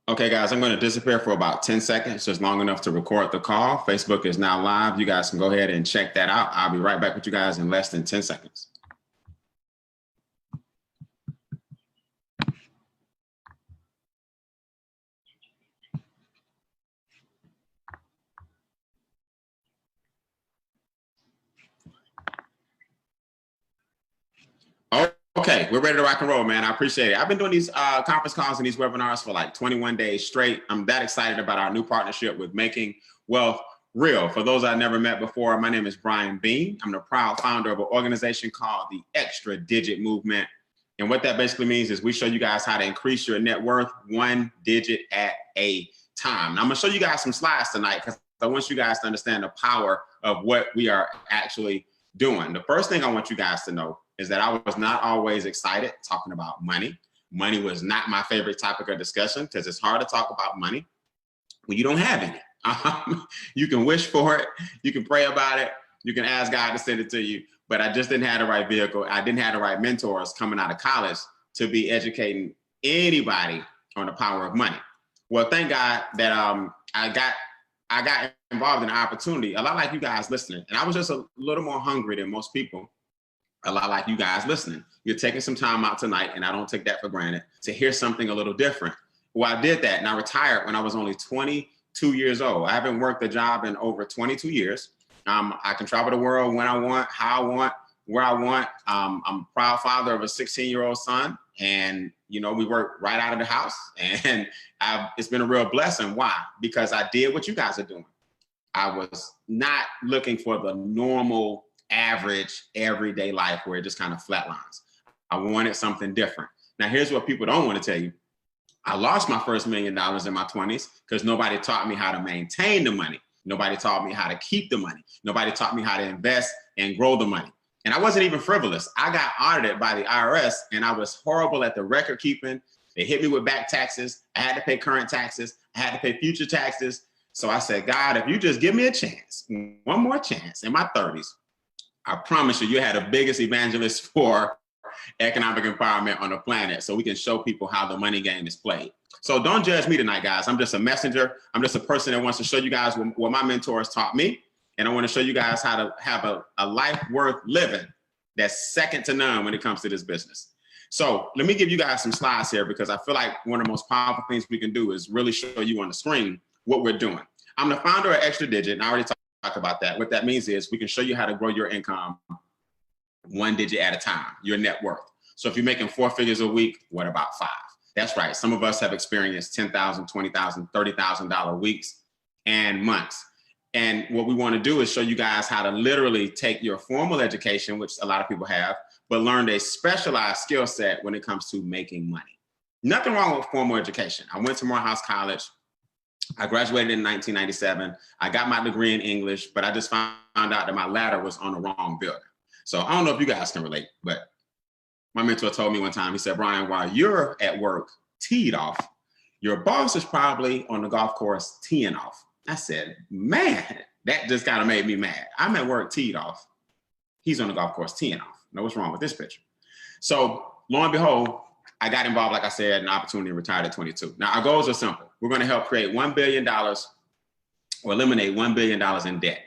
Okay, guys, I'm going to disappear for about 10 seconds, just long enough to record the call. Facebook is now live. You guys can go ahead and check that out. I'll be right back with you guys in less than 10 seconds. Okay, we're ready to rock and roll, man. I appreciate it. I've been doing these conference calls and these webinars for like 21 days straight. I'm that excited about our new partnership with Making Wealth Real. For those I've never met before, my name is Brian Bean. I'm the proud founder of an organization called the Extra Digit Movement. And what that basically means is we show you guys how to increase your net worth one digit at a time. Now, I'm going to show you guys some slides tonight because I want you guys to understand the power of what we are actually doing. The first thing I want you guys to know is that I was not always excited talking about money. Money was not my favorite topic of discussion because it's hard to talk about money when you don't have any. You can wish for it, you can pray about it, you can ask God to send it to you, but I just didn't have the right vehicle. I didn't have the right mentors coming out of college to be educating anybody on the power of money. Well, thank God that I got involved in an opportunity, a lot like you guys listening, and I was just a little more hungry than most people. A lot like you guys listening. You're taking some time out tonight, and I don't take that for granted, to hear something a little different. Well, I did that, and I retired when I was only 22 years old. I haven't worked a job in over 22 years. I can travel the world when I want, how I want, where I want. I'm a proud father of a 16-year-old son, and you know, we work right out of the house, and it's been a real blessing. Why? Because I did what you guys are doing. I was not looking for the normal, average, everyday life where it just kind of flatlines. I wanted something different. Now, here's what people don't want to tell you. I lost my first $1 million in my 20s because nobody taught me how to maintain the money. Nobody taught me how to keep the money. Nobody taught me how to invest and grow the money. And I wasn't even frivolous. I got audited by the IRS and I was horrible at the record keeping. They hit me with back taxes. I had to pay current taxes. I had to pay future taxes. So I said, God, if you just give me a chance, one more chance in my 30s, I promise you, you had the biggest evangelist for economic empowerment on the planet, so we can show people how the money game is played. So don't judge me tonight, guys. I'm just a messenger. I'm just a person that wants to show you guys what my mentors taught me. And I want to show you guys how to have a life worth living that's second to none when it comes to this business. So let me give you guys some slides here because I feel like one of the most powerful things we can do is really show you on the screen what we're doing. I'm the founder of Extra Digit, and I already talked about that. What that means is we can show you how to grow your income one digit at a time, your net worth. So if you're making 4 figures a week, what about 5? That's right. Some of us have experienced $10,000, $20,000, $30,000 weeks and months. And what we want to do is show you guys how to literally take your formal education, which a lot of people have, but learned a specialized skill set when it comes to making money. Nothing wrong with formal education. I went to Morehouse College. I graduated in 1997. I got my degree in English, but I just found out that my ladder was on the wrong building. So I don't know if you guys can relate, but my mentor told me one time, he said, Brian, while you're at work teed off, your boss is probably on the golf course teeing off. I said, man, that just kind of made me mad. I'm at work teed off. He's on the golf course teeing off. Now, what's wrong with this picture? So lo and behold, I got involved, like I said, an opportunity to retire at 22. Now, our goals are simple. We're going to help create $1 billion or eliminate $1 billion in debt.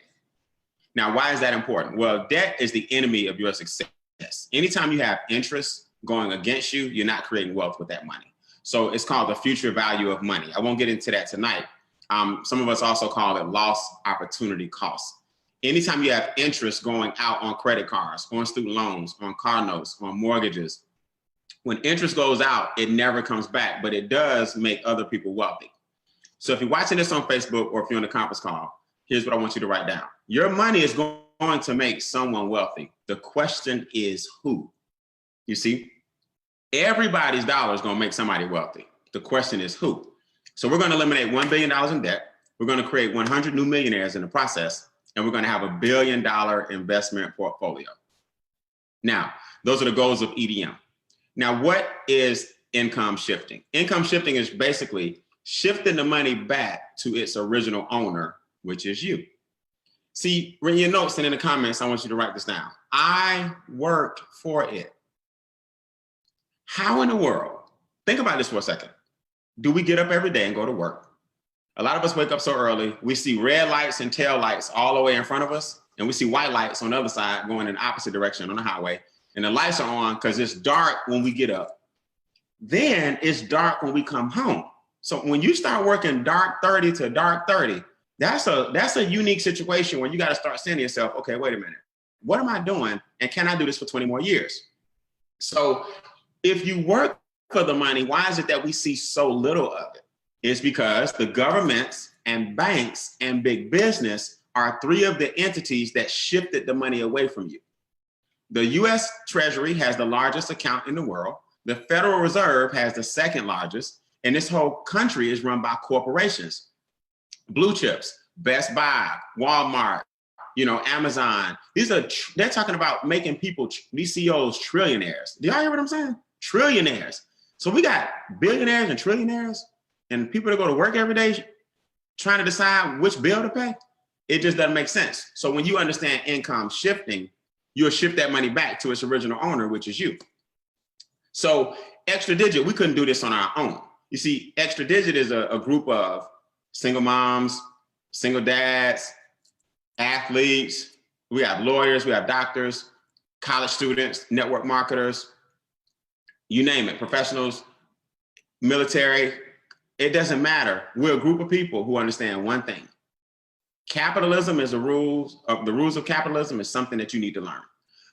Now, why is that important? Well, debt is the enemy of your success. Anytime you have interest going against you, you're not creating wealth with that money. So it's called the future value of money. I won't get into that tonight. Some of us also call it lost opportunity cost. Anytime you have interest going out on credit cards, on student loans, on car notes, on mortgages, when interest goes out, it never comes back, but it does make other people wealthy. So if you're watching this on Facebook or if you're on a conference call, here's what I want you to write down. Your money is going to make someone wealthy. The question is who? You see, everybody's dollar is going to make somebody wealthy. The question is who? So we're going to eliminate $1 billion in debt. We're going to create 100 new millionaires in the process, and we're going to have a $1 billion investment portfolio. Now, those are the goals of EDM. Now, what is income shifting? Income shifting is basically shifting the money back to its original owner, which is you. See, in your notes and in the comments, I want you to write this down. I worked for it. How in the world? Think about this for a second. do we get up every day and go to work? A lot of us wake up so early, we see red lights and tail lights all the way in front of us, and we see white lights on the other side going in the opposite direction on the highway. And the lights are on because it's dark when we get up. Then it's dark when we come home. So when you start working dark 30 to dark 30, that's a unique situation where you got to start saying to yourself, okay, wait a minute, what am I doing? And can I do this for 20 more years? So if you work for the money, why is it that we see so little of it? It's because the governments and banks and big business are three of the entities that shifted the money away from you. The US Treasury has the largest account in the world. The Federal Reserve has the second largest, and this whole country is run by corporations. Blue chips, Best Buy, Walmart, Amazon. They're talking about making people, these CEOs, trillionaires. Do y'all hear what I'm saying? Trillionaires. So we got billionaires and trillionaires and people that go to work every day trying to decide which bill to pay. It just doesn't make sense. So when you understand income shifting, you'll shift that money back to its original owner, which is you. So Extra Digit, we couldn't do this on our own. You see, Extra Digit is a group of single moms, single dads, athletes. We have lawyers, we have doctors, college students, network marketers, you name it, professionals, military. It doesn't matter. We're a group of people who understand one thing. Capitalism is the rules of capitalism is something that you need to learn.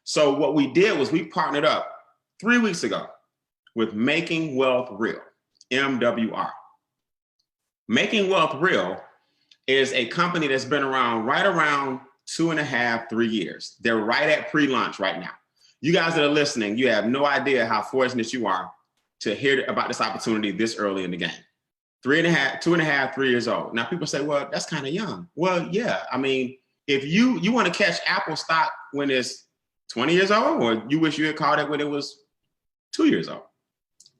So what we did was we partnered up 3 weeks ago with Making Wealth Real, MWR. Making Wealth Real is a company that's been around right around 2.5, 3 years. They're right at pre-launch right now. You guys that are listening, you have no idea how fortunate you are to hear about this opportunity this early in the game. 2.5, 3 years old. Now people say, well, that's kind of young. Well, yeah. I mean, if you want to catch Apple stock when it's 20 years old, or you wish you had caught it when it was 2 years old.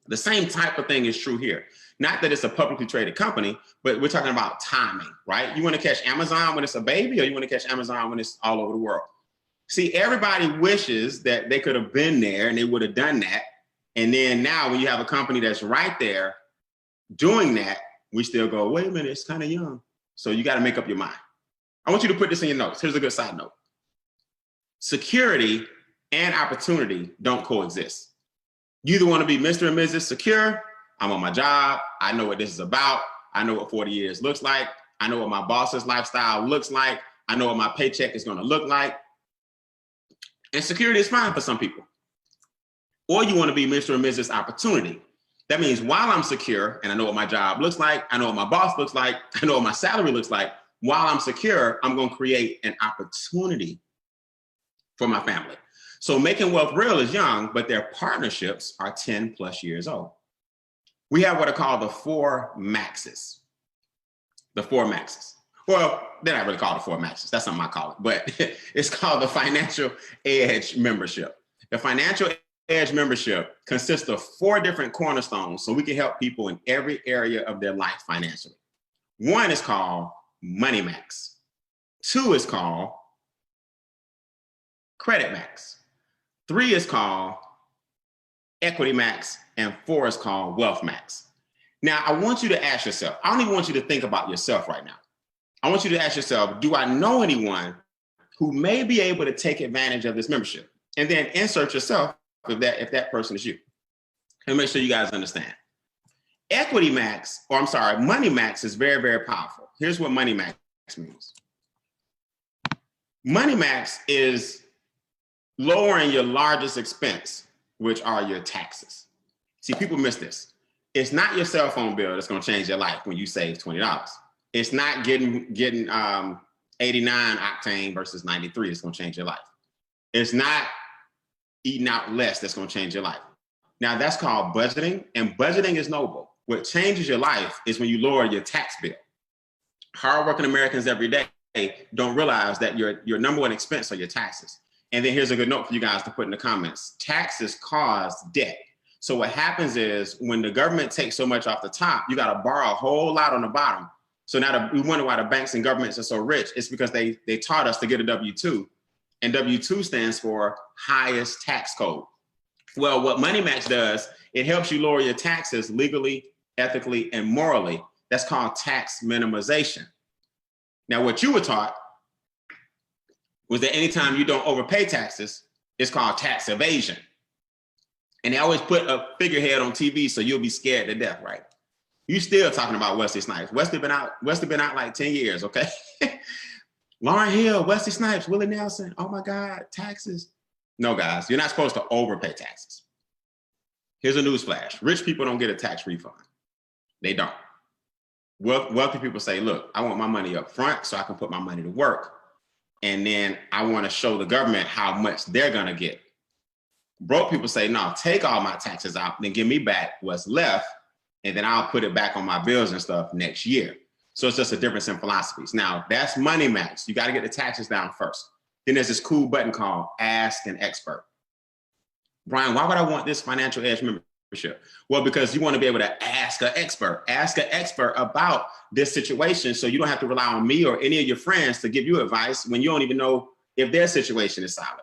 The same type of thing is true here. Not that it's a publicly traded company, but we're talking about timing, right? You want to catch Amazon when it's a baby, or you want to catch Amazon when it's all over the world? See, everybody wishes that they could have been there and they would have done that. And then now when you have a company that's right there doing that, we still go, wait a minute, it's kind of young. So you got to make up your mind. I want you to put this in your notes. Here's a good side note. Security and opportunity don't coexist. You either want to be Mr. and Mrs. Secure. I'm on my job. I know what this is about. I know what 40 years looks like. I know what my boss's lifestyle looks like. I know what my paycheck is going to look like. And security is fine for some people. Or you want to be Mr. and Mrs. Opportunity. That means while I'm secure and I know what my job looks like, I know what my boss looks like, I know what my salary looks like, while I'm secure, I'm going to create an opportunity for my family. So Making Wealth Real is young, but their partnerships are 10 plus years old. We have what are called the 4 maxes. The 4 maxes. Well, they're not really called the 4 maxes. That's something I call it, but it's called the Financial Edge membership. The Financial Edge membership consists of 4 different cornerstones so we can help people in every area of their life financially. 1 is called Money Max. 2 is called Credit Max. 3 is called Equity Max, and 4 is called Wealth Max. Now, I want you to ask yourself, I don't even want you to think about yourself right now. I want you to ask yourself, do I know anyone who may be able to take advantage of this membership? And then insert yourself if that person is you. And make sure you guys understand. Money Max is very, very powerful. Here's what Money Max means. Money Max is lowering your largest expense, which are your taxes. See, people miss this. It's not your cell phone bill that's going to change your life when you save $20. It's not getting 89 octane versus 93 that's going to change your life. It's not eating out less that's going to change your life. Now, that's called budgeting, and budgeting is noble. What changes your life is when you lower your tax bill. Hardworking Americans every day don't realize that your number one expense are your taxes. And then here's a good note for you guys to put in the comments. Taxes cause debt. So what happens is when the government takes so much off the top, you got to borrow a whole lot on the bottom. So now we wonder why the banks and governments are so rich. It's because they taught us to get a W-2. And W-2 stands for highest tax code. Well, what Money Max does, it helps you lower your taxes legally ethically, and morally. That's called tax minimization. Now, what you were taught was that anytime you don't overpay taxes, it's called tax evasion. And they always put a figurehead on TV so you'll be scared to death, right? You still talking about Wesley Snipes. Wesley been out like 10 years, okay? Lauryn Hill, Wesley Snipes, Willie Nelson. Oh my God, taxes. No, guys, you're not supposed to overpay taxes. Here's a newsflash. Rich people don't get a tax refund. They don't. Wealthy people say, look, I want my money up front so I can put my money to work. And then I want to show the government how much they're going to get. Broke people say, no, take all my taxes out, then give me back what's left, and then I'll put it back on my bills and stuff next year. So it's just a difference in philosophies. Now, that's money max. You got to get the taxes down first. Then there's this cool button called Ask an Expert. Brian, why would I want this Financial Edge membership? Well, because you want to be able to ask an expert. Ask an expert about this situation so you don't have to rely on me or any of your friends to give you advice when you don't even know if their situation is solid.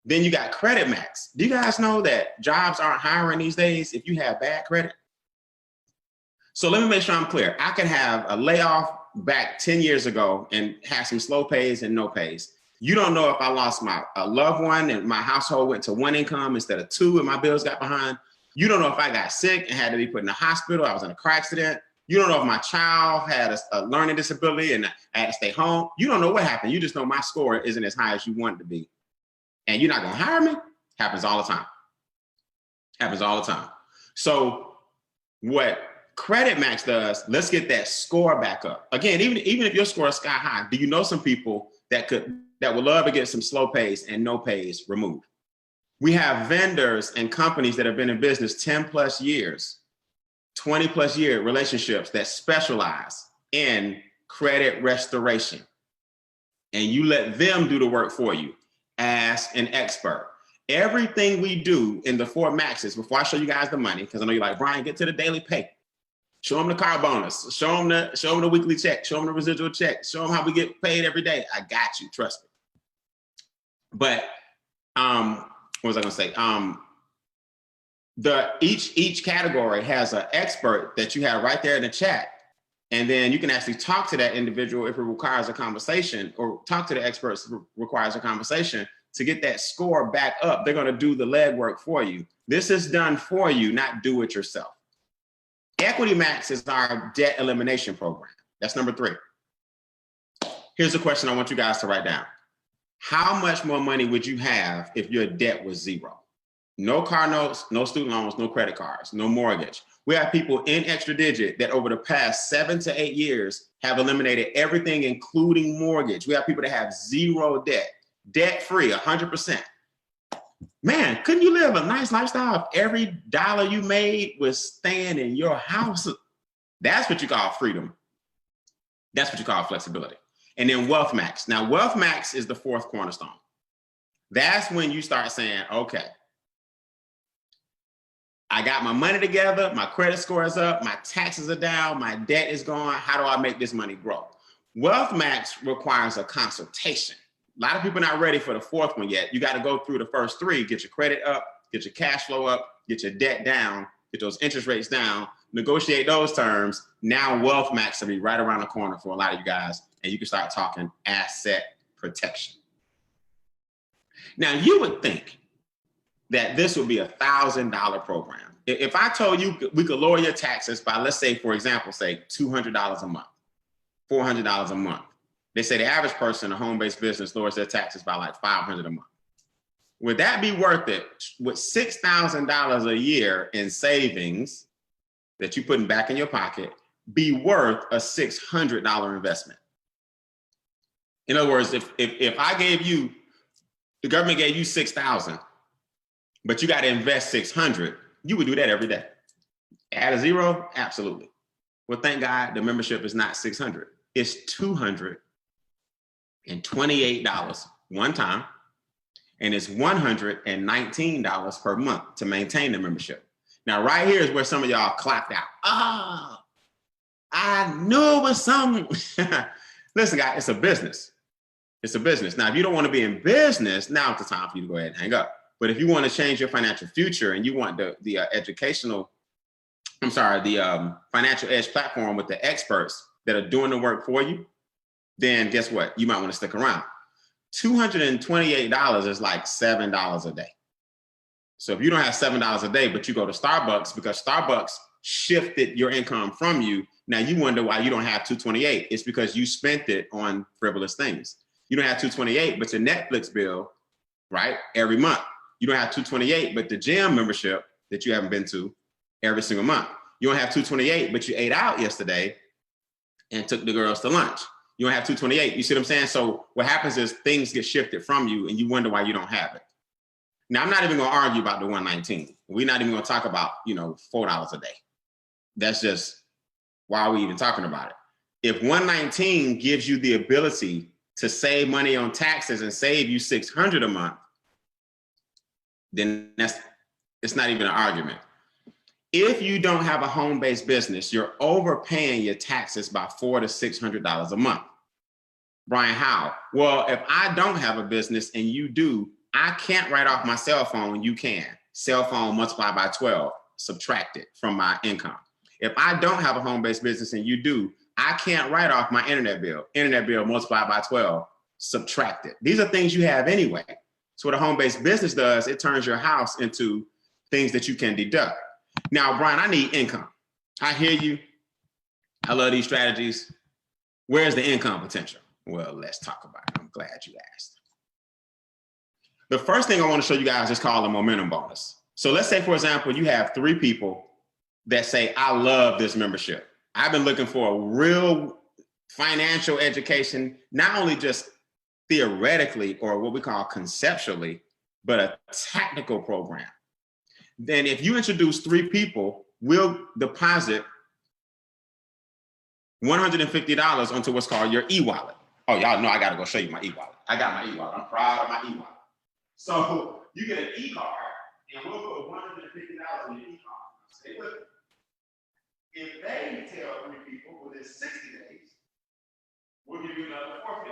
Then you got Credit Max. Do you guys know that jobs aren't hiring these days if you have bad credit? So let me make sure I'm clear. I could have a layoff back 10 years ago and have some slow pays and no pays. You don't know if I lost a loved one and my household went to one income instead of two and my bills got behind. You don't know if I got sick and had to be put in the hospital. I was in a car accident. You don't know if my child had a learning disability and I had to stay home. You don't know what happened. You just know my score isn't as high as you want it to be. And you're not going to hire me? Happens all the time. Happens all the time. So what Credit Max does, let's get that score back up. Again, even if your score is sky high, do you know some people that would love to get some slow pays and no pays removed? We have vendors and companies that have been in business 10 plus years, 20 plus year relationships that specialize in credit restoration. And you let them do the work for you. Ask an expert. Everything we do in the 4 maxes, before I show you guys the money, because I know you're like, Brian, get to the daily pay. Show them the car bonus. Show them the weekly check. Show them the residual check. Show them how we get paid every day. I got you. Trust me. But what was I going to say? Each category has an expert that you have right there in the chat. And then you can actually talk to that individual if it requires a conversation, or talk to the experts if it requires a conversation to get that score back up. They're going to do the legwork for you. This is done for you, not do it yourself. Equity Max is our debt elimination program. That's number 3. Here's a question I want you guys to write down. How much more money would you have if your debt was 0? No car notes, no student loans, no credit cards, no mortgage. We have people in Extra Digit that over the past 7 to 8 years have eliminated everything, including mortgage. We have people that have 0 debt, debt-free, 100%. Man, couldn't you live a nice lifestyle if every dollar you made was staying in your house? That's what you call freedom. That's what you call flexibility. And then Wealth Max. Now, Wealth Max is the 4th cornerstone. That's when you start saying, okay, I got my money together, my credit score is up, my taxes are down, my debt is gone. How do I make this money grow? Wealth Max requires a consultation. A lot of people are not ready for the 4th one yet. You got to go through the first 3, get your credit up, get your cash flow up, get your debt down, get those interest rates down, negotiate those terms. Now Wealth Max will be right around the corner for a lot of you guys, and you can start talking asset protection. Now you would think that this would be a $1,000 program. If I told you we could lower your taxes by, let's say, for example, say $200 a month, $400 a month. They say the average person in a home-based business lowers their taxes by like $500 a month. Would that be worth it with $6,000 a year in savings that you're putting back in your pocket, be worth a $600 investment? In other words, if I gave you, the government gave you $6,000, but you got to invest $600, you would do that every day. Add a 0? Absolutely. Well, thank God the membership is not $600. It's $228 one time, and it's $119 per month to maintain the membership. Now, right here is where some of y'all clapped out. Oh, I knew it was something. Listen, guys, it's a business. It's a business. Now, if you don't want to be in business, now's the time for you to go ahead and hang up. But if you want to change your financial future and you want the educational the Financial Edge platform with the experts that are doing the work for you, then guess what? You might want to stick around. $228 is like $7 a day. So if you don't have $7 a day, but you go to Starbucks because Starbucks shifted your income from you, now you wonder why you don't have $228. It's because you spent it on frivolous things. You don't have $228, but your Netflix bill, right, every month. You don't have $228, but the gym membership that you haven't been to every single month. You don't have $228, but you ate out yesterday and took the girls to lunch. You don't have $228. You see what I'm saying? So what happens is things get shifted from you and you wonder why you don't have it. Now, I'm not even going to argue about the 119. We're not even going to talk about, $4 a day. That's just, why are we even talking about it? If 119 gives you the ability to save money on taxes and save you $600 a month, then it's not even an argument. If you don't have a home-based business, you're overpaying your taxes by $400 to $600 a month. Brian, how? Well, if I don't have a business and you do, I can't write off my cell phone. You can. Cell phone multiplied by 12, subtract it from my income. If I don't have a home-based business and you do, I can't write off my internet bill. Internet bill multiplied by 12, subtract it. These are things you have anyway. So what a home-based business does, it turns your house into things that you can deduct. Now, Brian, I need income. I hear you. I love these strategies. Where's the income potential? Well, let's talk about it. I'm glad you asked. The first thing I want to show you guys is called a momentum bonus. So let's say, for example, you have 3 people that say, I love this membership. I've been looking for a real financial education, not only just theoretically or what we call conceptually, but a technical program. Then if you introduce 3 people, we'll deposit $150 onto what's called your e-wallet. Oh, y'all know I gotta go show you my e-wallet. I got my e-wallet. I'm proud of my e-wallet. So you get an e-card and we'll put $150 in your e-card. Stay with me. If they tell 3 people within 60 days, we'll give you another $450.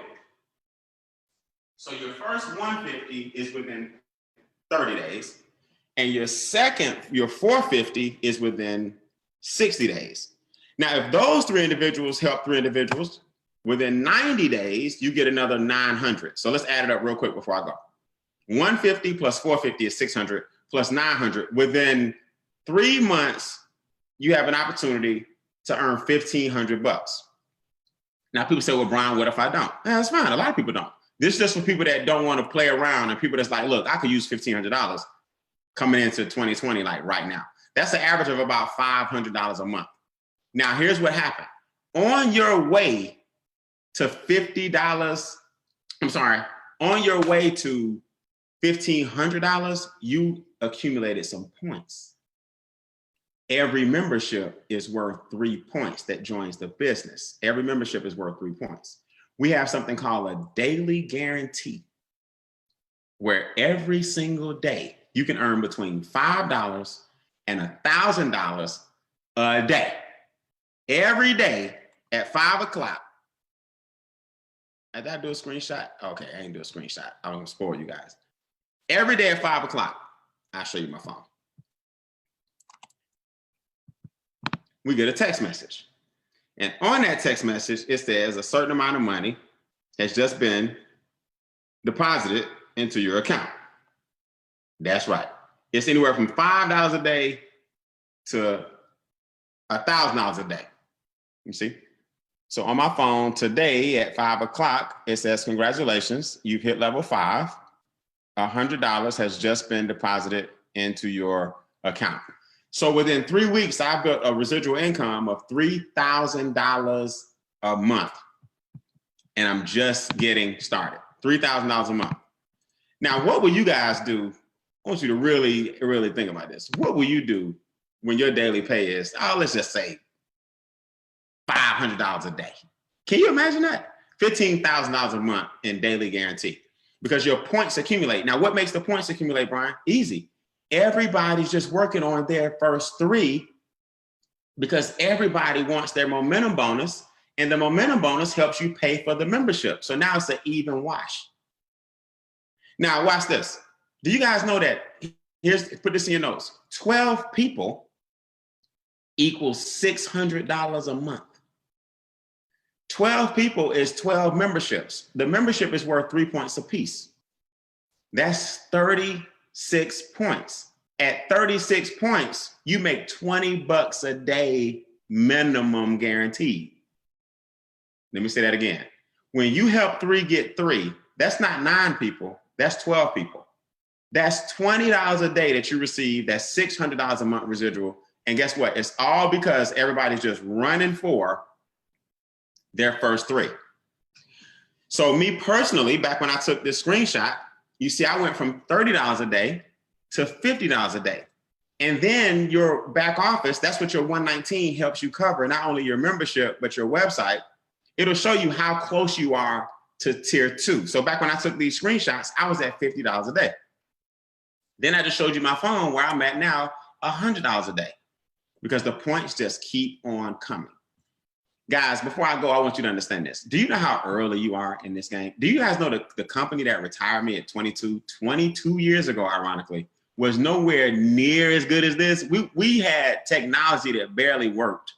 So your first $150 is within 30 days. And your $450 is within 60 days. Now, if those 3 individuals help 3 individuals, within 90 days, you get another $900. So let's add it up real quick before I go. 150 plus 450 is 600 plus 900. Within 3 months, you have an opportunity to earn $1,500. Now, people say, well, Brian, what if I don't? That's fine. A lot of people don't. This is just for people that don't want to play around and people that's like, look, I could use $1,500 coming into 2020, like right now. That's an average of about $500 a month. Now, here's what happened. On your way to on your way to $1,500, you accumulated some points. Every membership is worth 3 points that joins the business. Every membership is worth 3 points. We have something called a daily guarantee, where every single day you can earn between $5 and $1,000 a day. Every day at 5 o'clock. Did I do a screenshot? Okay, I didn't do a screenshot. I don't spoil you guys. Every day at 5 o'clock, I'll show you my phone. We get a text message. And on that text message, it says a certain amount of money has just been deposited into your account. That's right. It's anywhere from $5 a day to $1,000 a day. You see? So on my phone today at 5 o'clock, it says, congratulations, you've hit level 5. $100 has just been deposited into your account. So within 3 weeks, I built a residual income of $3,000 a month. And I'm just getting started. $3,000 a month. Now, what will you guys do? I want you to really, really think about this. What will you do when your daily pay is, let's just say $500 a day? Can you imagine that? $15,000 a month in daily guarantee, because your points accumulate. Now, what makes the points accumulate, Brian? Easy. Everybody's just working on their first 3 because everybody wants their momentum bonus, and the momentum bonus helps you pay for the membership. So now it's an even wash. Now, watch this. Do you guys know that, put this in your notes, 12 people equals $600 a month. 12 people is 12 memberships. The membership is worth 3 points a piece. That's 36 points. At 36 points, you make 20 bucks a day minimum guaranteed. Let me say that again. When you help 3 get 3, that's not 9 people, that's 12 people. That's $20 a day that you receive. That's $600 a month residual. And guess what? It's all because everybody's just running for their first 3. So me personally, back when I took this screenshot, you see I went from $30 a day to $50 a day. And then your back office, that's what your 119 helps you cover, not only your membership, but your website. It'll show you how close you are to tier 2. So back when I took these screenshots, I was at $50 a day. Then I just showed you my phone where I'm at now, $100 a day, because the points just keep on coming. Guys, before I go, I want you to understand this. Do you know how early you are in this game? Do you guys know the company that retired me at 22 years ago, ironically, was nowhere near as good as this? We had technology that barely worked.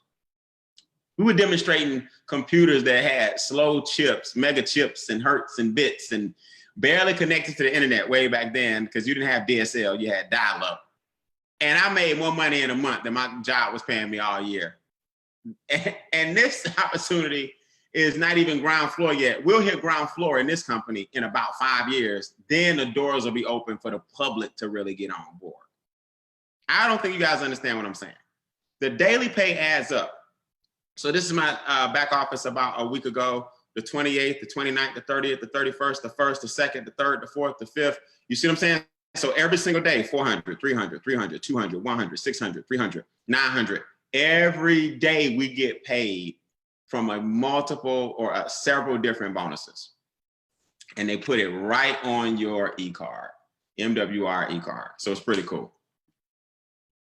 We were demonstrating computers that had slow chips, mega chips and hertz and bits and barely connected to the internet way back then because you didn't have DSL, you had dial-up. And I made more money in a month than my job was paying me all year. And this opportunity is not even ground floor yet. We'll hit ground floor in this company in about 5 years. Then the doors will be open for the public to really get on board. I don't think you guys understand what I'm saying. The daily pay adds up. So this is my back office about a week ago, the 28th, the 29th, the 30th, the 31st, the 1st, the 2nd, the 3rd, the 4th, the 5th. You see what I'm saying? So every single day, 400, 300, 300, 200, 100, 600, 300, 900. Every day we get paid from a multiple or several different bonuses. And they put it right on your e-card, MWR e-card. So it's pretty cool.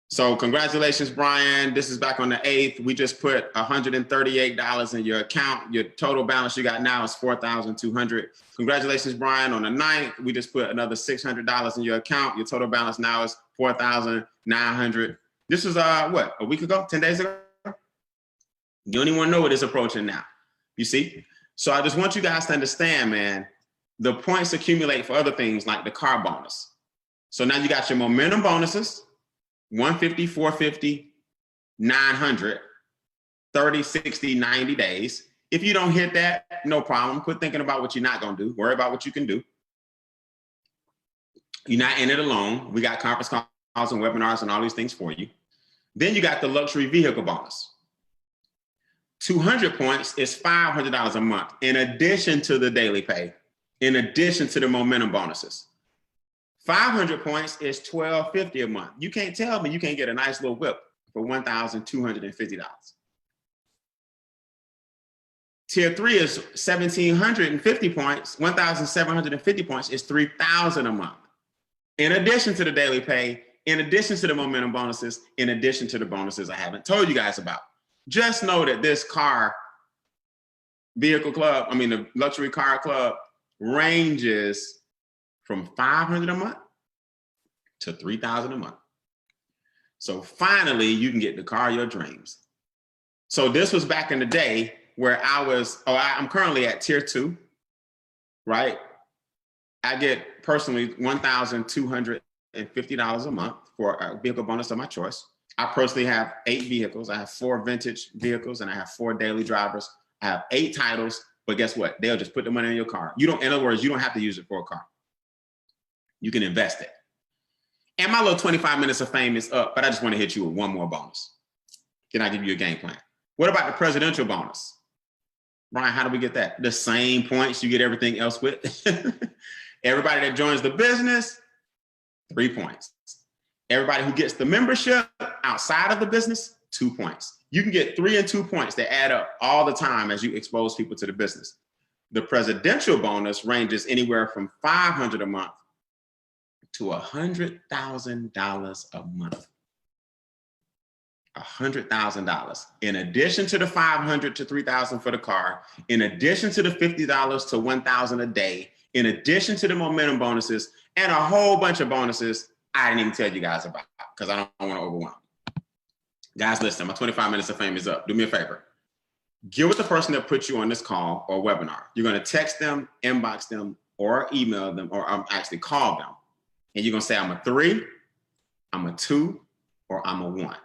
So congratulations, Brian. This is back on the 8th. We just put $138 in your account. Your total balance you got now is $4,200. Congratulations, Brian. On the 9th, we just put another $600 in your account. Your total balance now is $4,900. This was what, a week ago, 10 days ago? You don't even know what it's approaching now. You see? So I just want you guys to understand, man, the points accumulate for other things like the car bonus. So now you got your momentum bonuses, 150, 450, 900, 30, 60, 90 days. If you don't hit that, no problem. Quit thinking about what you're not going to do. Worry about what you can do. You're not in it alone. We got conference calls and webinars and all these things for you. Then you got the luxury vehicle bonus. 200 points is $500 a month in addition to the daily pay, in addition to the momentum bonuses. 500 points is $1,250 a month. You can't tell me you can't get a nice little whip for $1,250. Tier 3 is 1,750 points. 1,750 points is $3,000 a month. In addition to the daily pay, in addition to the momentum bonuses, in addition to the bonuses I haven't told you guys about. Just know that this the luxury car club ranges from $500 a month to $3,000 a month. So finally, you can get the car of your dreams. So this was back in the day where I'm currently at tier 2, right? I get personally $1,250 a month for a vehicle bonus of my choice. I personally have 8 vehicles. I have 4 vintage vehicles and I have 4 daily drivers. I have 8 titles, but guess what? They'll just put the money in your car. In other words, you don't have to use it for a car. You can invest it. And my little 25 minutes of fame is up, but I just want to hit you with one more bonus. Can I give you a game plan? What about the presidential bonus? Brian, how do we get that? The same points you get everything else with. Everybody that joins the business, 3 points. Everybody who gets the membership outside of the business, 2 points. You can get 3 and 2 points that add up all the time as you expose people to the business. The presidential bonus ranges anywhere from $500 a month to $100,000 a month. $100,000. In addition to the $500 to $3,000 for the car, in addition to the $50 to $1,000 a day, in addition to the momentum bonuses, and a whole bunch of bonuses I didn't even tell you guys about because I don't want to overwhelm you. Guys, listen, my 25 minutes of fame is up. Do me a favor. Get with the person that put you on this call or webinar. You're going to text them, inbox them, or email them, or actually call them. And you're going to say, I'm a 3, I'm a 2, or I'm a 1.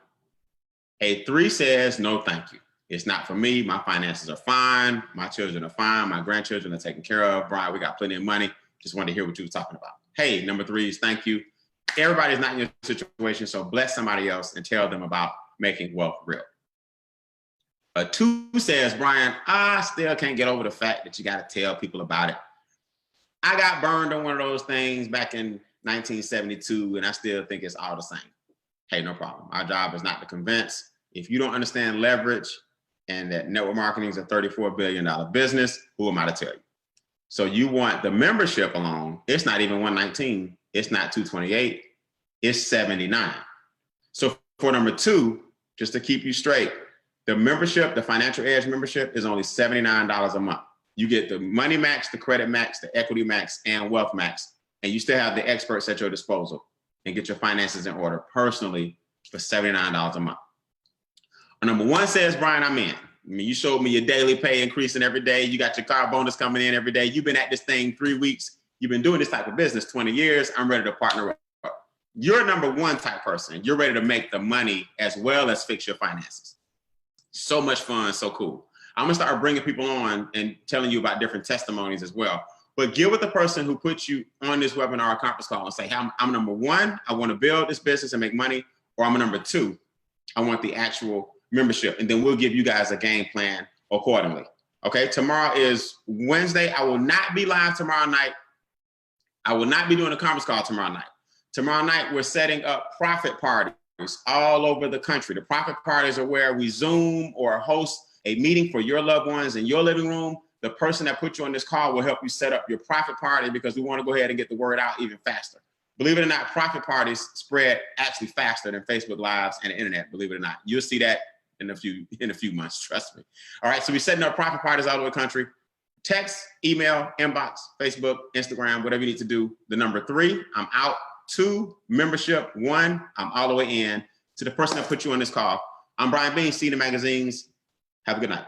A 3 says, no, thank you. It's not for me. My finances are fine. My children are fine. My grandchildren are taken care of. Brian, we got plenty of money. Just wanted to hear what you were talking about. Hey, number 3s, thank you. Everybody's not in your situation, so bless somebody else and tell them about making wealth real. A 2 says, Brian, I still can't get over the fact that you got to tell people about it. I got burned on one of those things back in 1972, and I still think it's all the same. Hey, no problem. Our job is not to convince. If you don't understand leverage and that network marketing is a $34 billion business, who am I to tell you? So you want the membership alone. It's not even 119. It's not 228. It's 79. So for number 2, just to keep you straight, the membership, the Financial Edge membership is only $79 a month. You get the money max, the credit max, the equity max, and wealth max, and you still have the experts at your disposal and get your finances in order personally for $79 a month. Number 1 says, Brian, I'm in. I mean, you showed me your daily pay increasing every day. You got your car bonus coming in every day. You've been at this thing 3 weeks. You've been doing this type of business 20 years. I'm ready to partner up. You're number 1 type person. You're ready to make the money as well as fix your finances. So much fun, so cool. I'm gonna start bringing people on and telling you about different testimonies as well. But get with the person who put you on this webinar or conference call and say, hey, I'm number 1, I wanna build this business and make money, or I'm a number 2, I want the actual membership. And then we'll give you guys a game plan accordingly. Okay, tomorrow is Wednesday. I will not be live tomorrow night. I will not be doing a conference call tomorrow night. Tomorrow night, we're setting up profit parties all over the country. The profit parties are where we Zoom or host a meeting for your loved ones in your living room. The person that put you on this call will help you set up your profit party because we want to go ahead and get the word out even faster. Believe it or not, profit parties spread actually faster than Facebook Lives and the internet, believe it or not. You'll see that in a few months, trust me. All right, so we're setting up profit parties all over the country. Text, email, inbox, Facebook, Instagram, whatever you need to do. The number 3, I'm out. 2, membership. 1, I'm all the way in. To the person that put you on this call, I'm Brian Bean, Senior Magazines. Have a good night.